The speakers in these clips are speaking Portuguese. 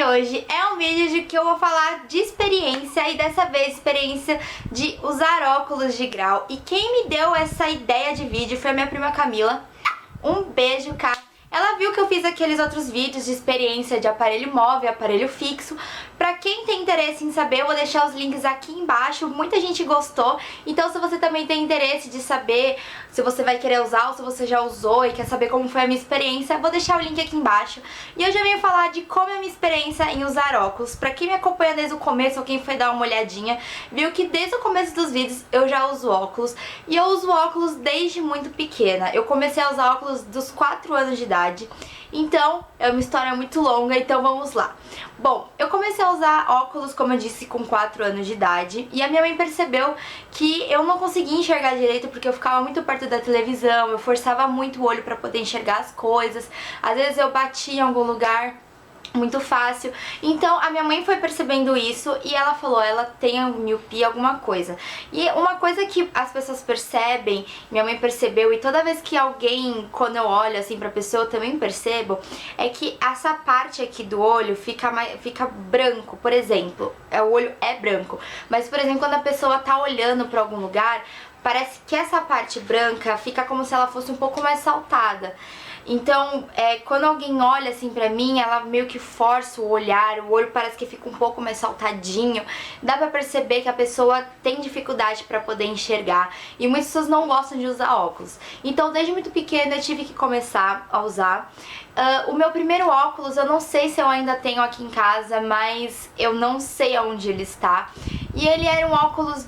hoje é um vídeo de que eu vou falar de experiência e dessa vez experiência de usar óculos de grau. E quem me deu essa ideia de vídeo foi a minha prima Camila. Um beijo, Cá. Ela viu que eu fiz aqueles outros vídeos de experiência de aparelho móvel, aparelho fixo. Pra quem tem interesse em saber, eu vou deixar os links aqui embaixo. Muita gente gostou, então se você também tem interesse de saber se você vai querer usar ou se você já usou e quer saber como foi a minha experiência, eu vou deixar o link aqui embaixo. E eu já venho falar de como é a minha experiência em usar óculos. Pra quem me acompanha desde o começo ou quem foi dar uma olhadinha, viu que desde o começo dos vídeos eu já uso óculos. E eu uso óculos desde muito pequena. Eu comecei a usar óculos dos 4 anos de idade. Então, é uma história muito longa, então vamos lá. Bom, eu comecei a usar óculos, como eu disse, com 4 anos de idade. E a minha mãe percebeu que eu não conseguia enxergar direito porque eu ficava muito perto da televisão, eu forçava muito o olho pra poder enxergar as coisas. Às vezes eu batia em algum lugar muito fácil. Então a minha mãe foi percebendo isso e ela falou, ela tem miopia, alguma coisa. E uma coisa que as pessoas percebem, minha mãe percebeu, e toda vez que alguém, quando eu olho assim pra pessoa, eu também percebo, é que essa parte aqui do olho fica branco, por exemplo. O olho é branco, mas por exemplo, quando a pessoa tá olhando pra algum lugar, parece que essa parte branca fica como se ela fosse um pouco mais saltada. Então, quando alguém olha assim pra mim, ela meio que força o olhar, o olho parece que fica um pouco mais saltadinho. Dá pra perceber que a pessoa tem dificuldade pra poder enxergar. E muitas pessoas não gostam de usar óculos. Então, desde muito pequena eu tive que começar a usar. O meu primeiro óculos, eu não sei se eu ainda tenho aqui em casa, mas eu não sei aonde ele está. E ele era um óculos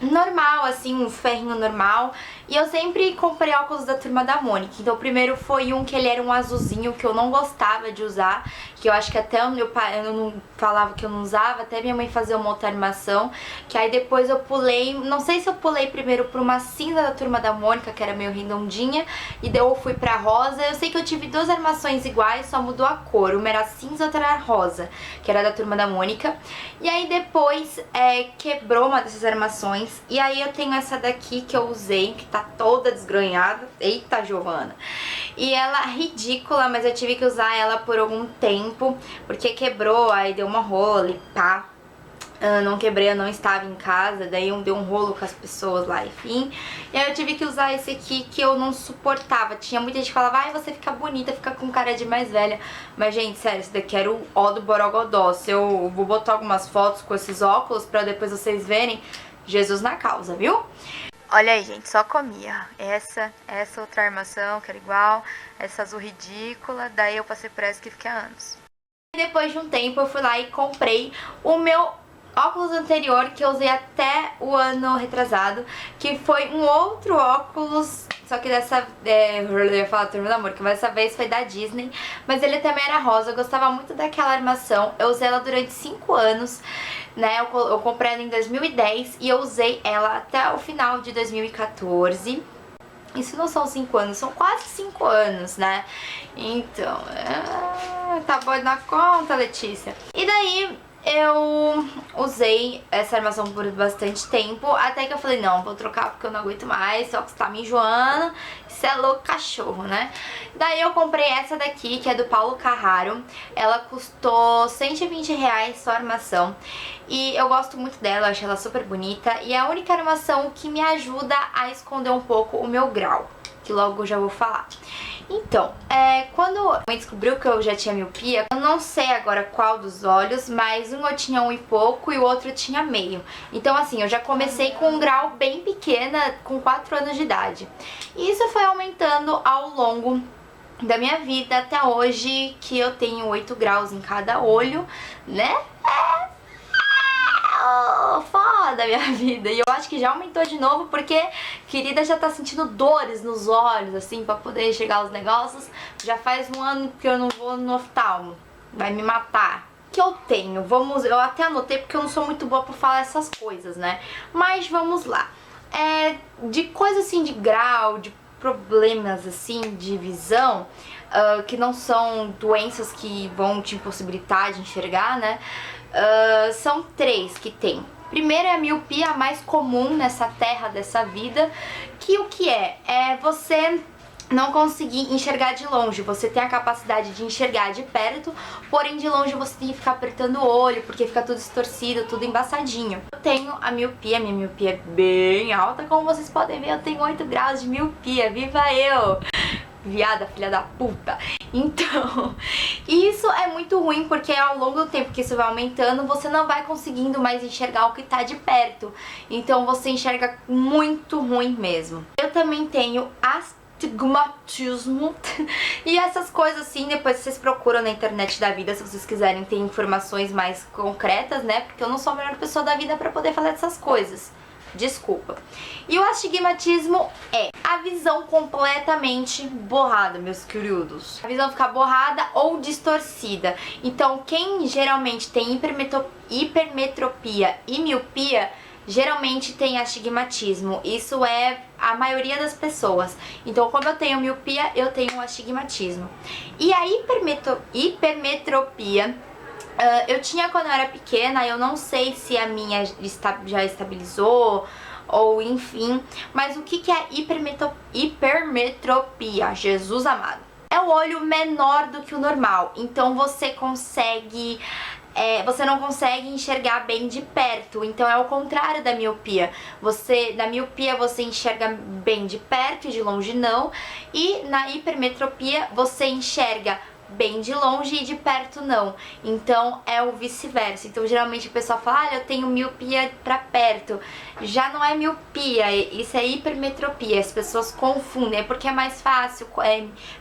normal, assim, um ferrinho normal. E eu sempre comprei óculos da Turma da Mônica. Então o primeiro foi um que ele era um azulzinho, que eu não gostava de usar, que eu acho que até o meu pai, eu não falava que eu não usava, até minha mãe fazia uma outra armação. Que aí depois eu pulei, não sei se eu pulei primeiro pra uma cinza da Turma da Mônica, que era meio redondinha, e daí eu fui pra rosa. Eu sei que eu tive 2 armações iguais, só mudou a cor. Uma era cinza, outra era rosa, que era da Turma da Mônica. E aí depois quebrou uma dessas armações. E aí eu tenho essa daqui que eu usei, que tá toda desgranhada. Eita, Giovana! E ela é ridícula, mas eu tive que usar ela por algum tempo, porque quebrou, aí deu uma rola e pá. Não quebrei, eu não estava em casa, daí deu um rolo com as pessoas lá, enfim. E aí eu tive que usar esse aqui que eu não suportava. Tinha muita gente que falava, ai, você fica bonita, fica com cara de mais velha. Mas, gente, sério, esse daqui era o ó do Borogodó. Se eu vou botar algumas fotos com esses óculos pra depois vocês verem, Jesus na causa, viu? Olha aí, gente, só comia. Essa outra armação, que era igual, essa azul ridícula, daí eu passei por essa que fiquei há anos. Depois de um tempo eu fui lá e comprei o meu óculos anterior, que eu usei até o ano retrasado, que foi um outro óculos, só que dessa, eu ia falar Turma da Mônica, mas dessa vez foi da Disney, mas ele também era rosa. Eu gostava muito daquela armação, eu usei ela durante 5 anos, né, eu comprei ela em 2010 e eu usei ela até o final de 2014. Isso não são 5 anos, são quase 5 anos, né? Então, tá bom na conta, Letícia. E daí eu usei essa armação por bastante tempo, até que eu falei, não, vou trocar porque eu não aguento mais, só que você tá me enjoando, isso é louco cachorro, né? Daí eu comprei essa daqui, que é do Paulo Carraro, ela custou R$120 só a armação, e eu gosto muito dela, eu acho ela super bonita, e é a única armação que me ajuda a esconder um pouco o meu grau, que logo eu já vou falar. Então, quando a mãe descobriu que eu já tinha miopia, eu não sei agora qual dos olhos, mas um eu tinha 1 e pouco e o outro eu tinha meio. Então assim, eu já comecei com um grau bem pequena, com 4 anos de idade. E isso foi aumentando ao longo da minha vida até hoje, que eu tenho 8 graus em cada olho, né? Foda a minha vida. E eu acho que já aumentou de novo porque querida já tá sentindo dores nos olhos, assim, pra poder enxergar os negócios. Já faz 1 ano que eu não vou no oftalmo. Vai me matar. Que eu tenho, eu até anotei porque eu não sou muito boa pra falar essas coisas, né? Mas vamos lá. De coisa assim, de grau, de problemas assim, de visão, que não são doenças que vão te impossibilitar de enxergar, né? São 3 que tem. Primeiro é a miopia, a mais comum nessa terra dessa vida, que o que é? É você não conseguir enxergar de longe. Você tem a capacidade de enxergar de perto, porém de longe você tem que ficar apertando o olho, porque fica tudo distorcido, tudo embaçadinho. Eu tenho a miopia, minha miopia é bem alta, como vocês podem ver, eu tenho 8 graus de miopia, viva eu! Viada, filha da puta. Então, isso é muito ruim, porque ao longo do tempo que isso vai aumentando, você não vai conseguindo mais enxergar o que tá de perto. Então você enxerga muito ruim mesmo. Eu também tenho astigmatismo e essas coisas assim, depois vocês procuram na internet da vida se vocês quiserem ter informações mais concretas, né? Porque eu não sou a melhor pessoa da vida pra poder falar dessas coisas. Desculpa. E o astigmatismo é a visão completamente borrada, meus queridos. A visão ficar borrada ou distorcida. Então, quem geralmente tem hipermetropia e miopia, geralmente tem astigmatismo. Isso é a maioria das pessoas. Então, como eu tenho miopia, eu tenho astigmatismo. E a hipermetropia eu tinha quando eu era pequena, eu não sei se a minha já estabilizou ou enfim, mas o que é hipermetropia? Jesus amado. É o olho menor do que o normal, então você não consegue enxergar bem de perto, então é o contrário da miopia. Na miopia você enxerga bem de perto e de longe não, e na hipermetropia você enxerga bem de longe e de perto não. Então é o vice-versa. Então geralmente o pessoal fala, eu tenho miopia pra perto. Já não é miopia, isso é hipermetropia. As pessoas confundem, é porque é mais fácil.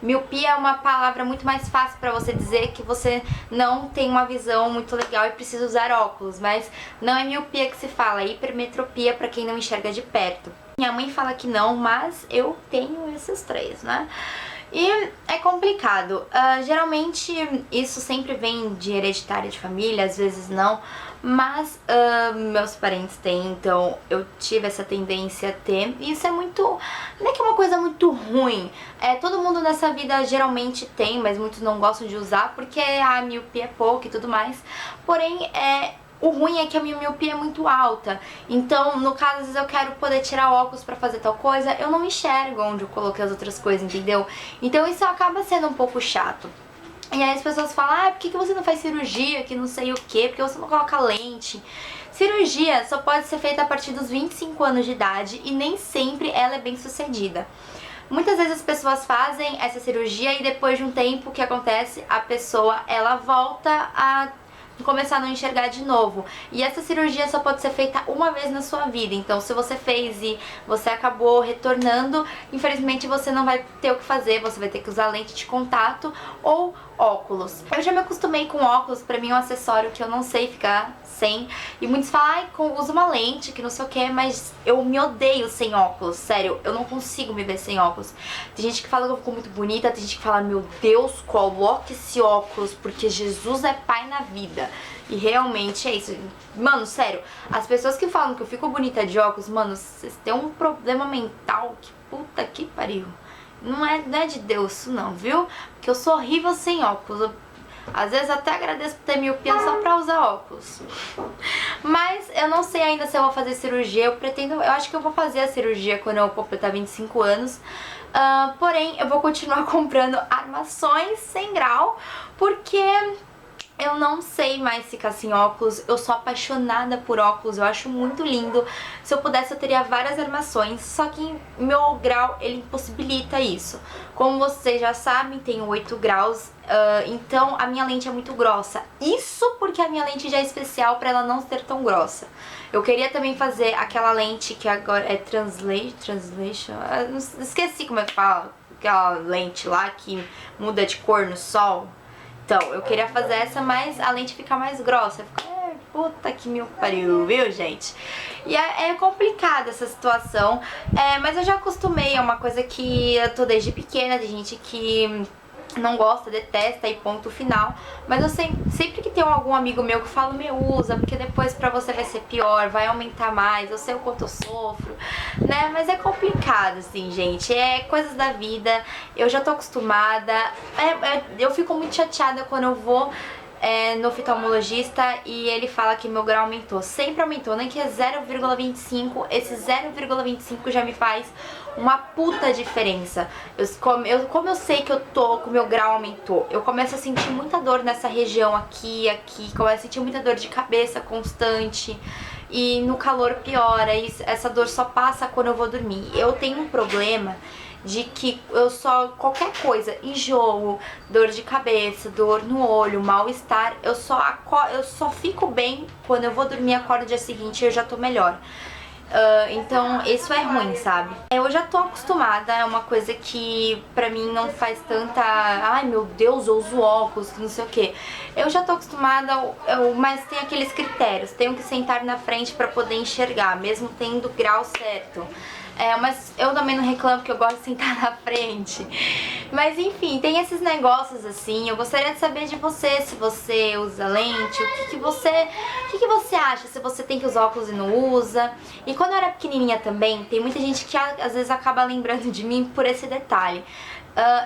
Miopia é uma palavra muito mais fácil pra você dizer que você não tem uma visão muito legal e precisa usar óculos. Mas não é miopia que se fala, é hipermetropia pra quem não enxerga de perto. Minha mãe fala que não, mas eu tenho esses três, né? E é complicado. Geralmente isso sempre vem de hereditária de família, às vezes não, mas meus parentes têm, então eu tive essa tendência a ter. E isso é muito... não é que é uma coisa muito ruim. Todo mundo nessa vida geralmente tem, mas muitos não gostam de usar porque a miopia é pouco e tudo mais. Porém, o ruim é que a minha miopia é muito alta, então no caso às vezes eu quero poder tirar óculos pra fazer tal coisa, eu não enxergo onde eu coloquei as outras coisas, entendeu? Então isso acaba sendo um pouco chato. E aí as pessoas falam, por que você não faz cirurgia, que não sei o que, porque você não coloca lente? Cirurgia só pode ser feita a partir dos 25 anos de idade e nem sempre ela é bem sucedida. Muitas vezes as pessoas fazem essa cirurgia e depois de um tempo, o que acontece? A pessoa, ela volta a começar a não enxergar de novo. E essa cirurgia só pode ser feita uma vez na sua vida. Então se você fez e você acabou retornando, infelizmente você não vai ter o que fazer. Você vai ter que usar lente de contato ou óculos. Eu já me acostumei com óculos, pra mim é um acessório que eu não sei ficar sem. E muitos falam, usa uma lente, que não sei o que, mas eu me odeio sem óculos, sério, eu não consigo me ver sem óculos. Tem gente que fala que eu fico muito bonita, tem gente que fala, meu Deus, coloque esse óculos, porque Jesus é pai na vida. E realmente é isso. Mano, sério, as pessoas que falam que eu fico bonita de óculos, mano, vocês têm um problema mental que puta que pariu. Não é de Deus isso não, viu? Porque eu sou horrível sem óculos. Às vezes até agradeço por ter miopia só pra usar óculos. Mas eu não sei ainda se eu vou fazer cirurgia. Eu acho que eu vou fazer a cirurgia quando eu completar 25 anos. Porém, eu vou continuar comprando armações sem grau, porque eu não sei mais ficar sem óculos. Eu sou apaixonada por óculos, eu acho muito lindo. Se eu pudesse eu teria várias armações, só que meu grau ele impossibilita isso. Como vocês já sabem, tenho 8 graus, então a minha lente é muito grossa. Isso porque a minha lente já é especial para ela não ser tão grossa. Eu queria também fazer aquela lente que agora é translation, esqueci como é que fala, aquela lente lá que muda de cor no sol. Então, eu queria fazer essa, mas a lente fica mais grossa. Puta que me pariu, viu, gente? E é complicada essa situação, mas eu já acostumei, é uma coisa que eu tô desde pequena, de gente que não gosta, detesta e ponto final. Mas eu sempre que tem algum amigo meu que fala, usa, porque depois pra você vai ser pior, vai aumentar mais, eu sei o quanto eu sofro, né? Mas é complicado, assim, gente, é coisas da vida, eu já tô acostumada, eu fico muito chateada quando eu vou no oftalmologista e ele fala que meu grau aumentou. Sempre aumentou, nem que é 0,25, esse 0,25 já me faz uma puta diferença. Como eu sei que eu tô com o meu grau aumentou, eu começo a sentir muita dor nessa região aqui, começo a sentir muita dor de cabeça constante. E no calor piora, e essa dor só passa quando eu vou dormir. Eu tenho um problema de que qualquer coisa, enjoo, dor de cabeça, dor no olho, mal-estar, eu só fico bem quando eu vou dormir, acordo no dia seguinte e eu já tô melhor. Então isso é ruim, sabe? Eu já tô acostumada, é uma coisa que pra mim não faz tanta... Ai meu Deus, eu uso óculos, não sei o que. Eu já tô acostumada, mas tem aqueles critérios. Tenho que sentar na frente pra poder enxergar, mesmo tendo o grau certo. Mas eu também não reclamo porque eu gosto de sentar na frente. Mas enfim, tem esses negócios assim. Eu gostaria de saber de você, se você usa lente, o que você acha, se você tem que usar óculos e não usa. E quando eu era pequenininha também, tem muita gente que às vezes acaba lembrando de mim por esse detalhe.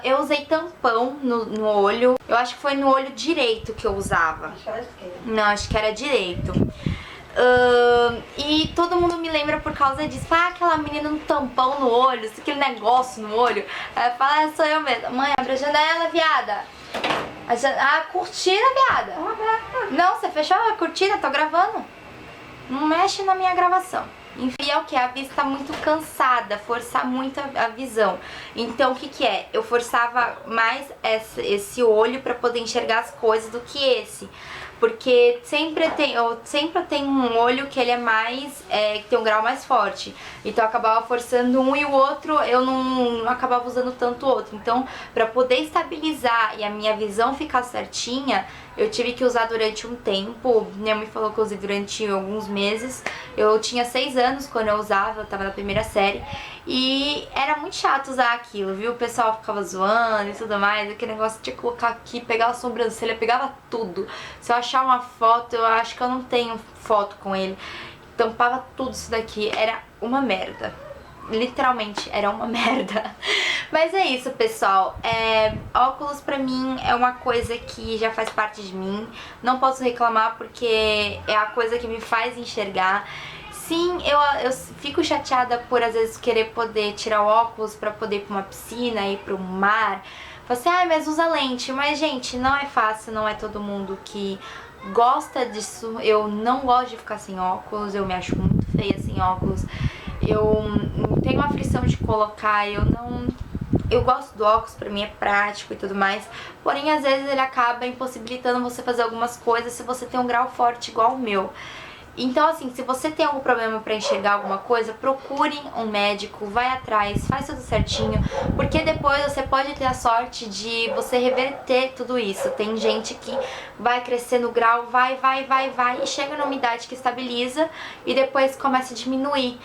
Eu usei tampão no olho. Eu acho que foi no olho direito que eu usava. Acho que era esquerdo. Não, acho que era direito. E todo mundo me lembra por causa disso. Aquela menina no tampão no olho, aquele negócio no olho. Fala, sou eu mesmo. Mãe, abre a janela, viada. A cortina, viada. Não, você fechou a cortina, tô gravando. Não mexe na minha gravação. Enfim, é o que? A vista tá muito cansada, forçar muito a visão. Então, o que é? Eu forçava mais esse olho pra poder enxergar as coisas do que esse. Porque eu sempre tenho um olho que ele é mais, que tem um grau mais forte. Então eu acabava forçando um e o outro eu não acabava usando tanto o outro. Então, pra poder estabilizar e a minha visão ficar certinha, eu tive que usar durante um tempo. Minha mãe falou que eu usei durante alguns meses. Eu tinha 6 anos quando eu usava, eu tava na primeira série. E era muito chato usar aquilo, viu? O pessoal ficava zoando e tudo mais. Aquele negócio de colocar aqui, pegar a sobrancelha, pegava tudo. Se eu achar uma foto, eu acho que eu não tenho foto com ele. Tampava tudo isso daqui. Era uma merda. Literalmente, era uma merda. Mas é isso, pessoal. Óculos pra mim é uma coisa que já faz parte de mim. Não posso reclamar porque é a coisa que me faz enxergar. Sim, eu fico chateada por às vezes querer poder tirar o óculos pra poder ir pra uma piscina, ir pro mar. Fala assim, mas usa lente. Mas, gente, não é fácil, não é todo mundo que gosta disso. Eu não gosto de ficar sem óculos, eu me acho muito feia sem óculos. Eu tenho aflição de colocar, eu gosto do óculos, pra mim é prático e tudo mais. Porém, às vezes ele acaba impossibilitando você fazer algumas coisas se você tem um grau forte igual o meu. Então, assim, se você tem algum problema pra enxergar alguma coisa, procure um médico, vai atrás, faz tudo certinho, porque depois você pode ter a sorte de você reverter tudo isso. Tem gente que vai crescer no grau, vai, e chega numa idade que estabiliza e depois começa a diminuir.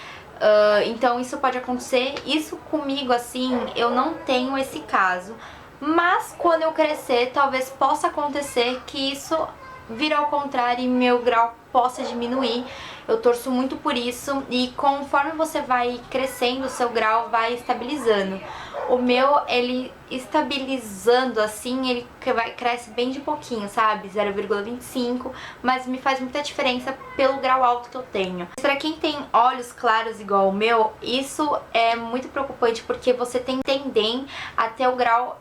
Então isso pode acontecer. Isso comigo, assim, eu não tenho esse caso, mas quando eu crescer, talvez possa acontecer que isso vira ao contrário e meu grau possa diminuir. Eu torço muito por isso e conforme você vai crescendo, o seu grau vai estabilizando. O meu, ele estabilizando assim, ele cresce bem de pouquinho, sabe? 0,25, mas me faz muita diferença pelo grau alto que eu tenho. Pra quem tem olhos claros igual o meu, isso é muito preocupante porque você tendem a ter o grau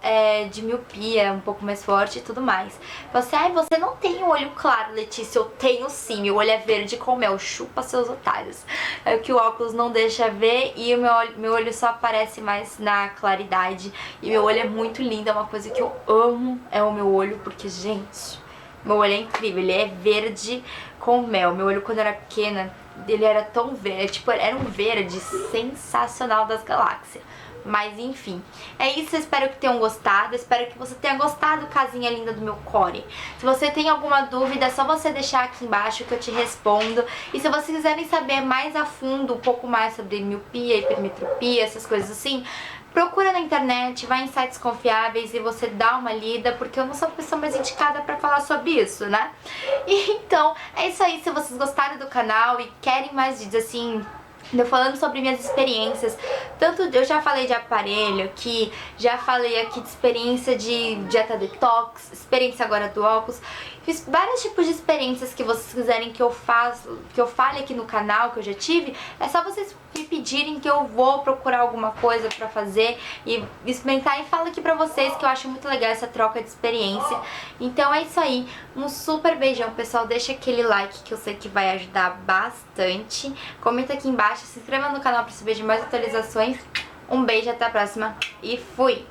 de miopia um pouco mais forte e tudo mais. Você não tem o olho claro, Letícia. Eu tenho sim, meu olho é verde com mel, chupa seus otários. É o que o óculos não deixa ver e o meu olho só aparece mais na claridade. E meu olho é muito lindo, é uma coisa que eu amo, é o meu olho, porque, gente, meu olho é incrível, ele é verde com mel. Meu olho, quando eu era pequena, ele era tão verde, tipo, era um verde sensacional das galáxias. Mas enfim, é isso, eu espero que tenham gostado, espero que você tenha gostado, casinha linda do meu core. Se você tem alguma dúvida, é só você deixar aqui embaixo que eu te respondo. E se vocês quiserem saber mais a fundo, um pouco mais sobre miopia, hipermetropia, essas coisas assim, procura na internet, vai em sites confiáveis e você dá uma lida, porque eu não sou a pessoa mais indicada pra falar sobre isso, né? E então, é isso aí, se vocês gostaram do canal e querem mais vídeos assim, Eu falando sobre minhas experiências, tanto eu já falei de aparelho aqui, já falei aqui de experiência de dieta detox, experiência agora do óculos. Fiz vários tipos de experiências que vocês quiserem que eu fale aqui no canal, que eu já tive. É só vocês me pedirem que eu vou procurar alguma coisa pra fazer e experimentar, e falo aqui pra vocês que eu acho muito legal essa troca de experiência. Então é isso aí, um super beijão, pessoal. Deixa aquele like que eu sei que vai ajudar bastante. Comenta aqui embaixo, se inscreva no canal pra saber de mais atualizações. Um beijo, até a próxima e fui!